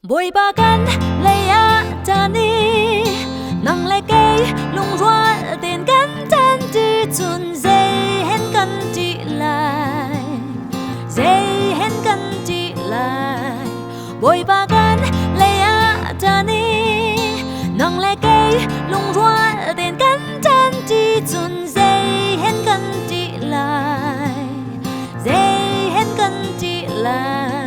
bồi ba căn lấy á cha ni nang lấy cây lung roa tiền căn chân chỉ chun dây hen căn chỉ lại dây hen căn chỉ lại bồi ba căn lấy á cha ni nang lấy cây lung roa tiền căn chân chỉ chun dây hen căn chỉ lại dây hen căn chỉ lại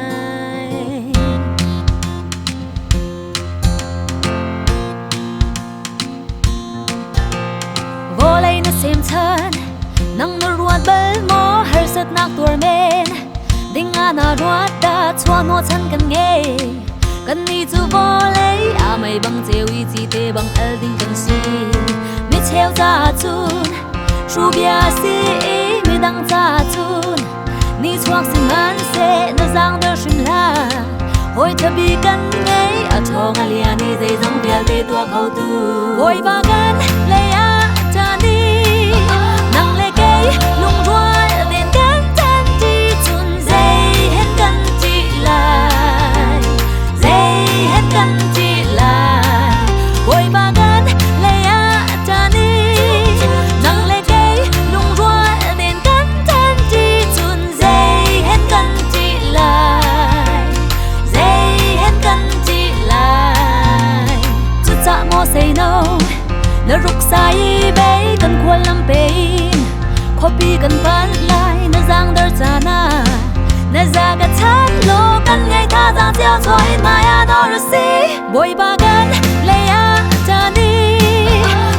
xem thân nang nu ruat bel mo her sat nak tur men ding ana ruat da chua no chan kan nge kan ni chu vo lấy a mai bang cheu i chi te bang al ding kan si mi cheu za chun shu bia si mi dang za chun ni chuak sim man se na zang der shim la hoi thabi kan nge a thong a lia ni dei zang bia te tua khau tu hoi ba kan le a cha ni nang lấy cây lung roa tiền căn chân chỉ chun dây hết căn chỉ lại dây hết căn chỉ lại bồi ba căn lấy á cha ni nang lấy cây lung roa tiền căn chân chỉ chun dây hết căn chỉ lại dây hết căn chỉ lại chút dạ mò say no nở rục say bay cần quên lắm bay copy kan pan lai na zang dar chana na zaga chan lo kan ngai tha zang chiao choi maya no si boi ba gan le a cha ni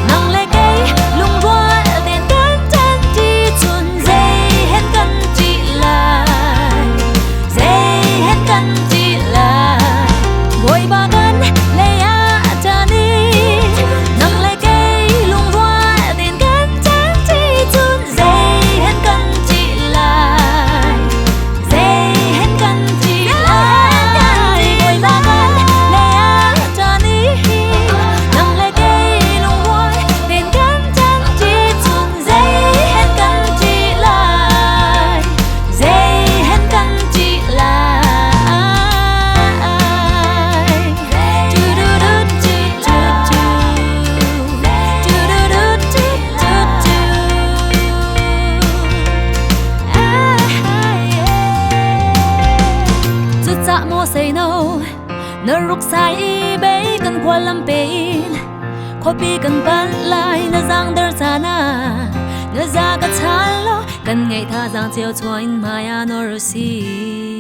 nang le cây lung roa tiền kan chân chỉ chun dây hết căn chỉ lại dây hết căn chỉ lại boi ba gan le a cha ni nang le cây lung roa tiền kan chân chỉ chun say no nở rục sai bay cần qua lâm pin copy cần pan lại na giang der chana na za ka chalo kan ngai tha giang chiao chuan maya no si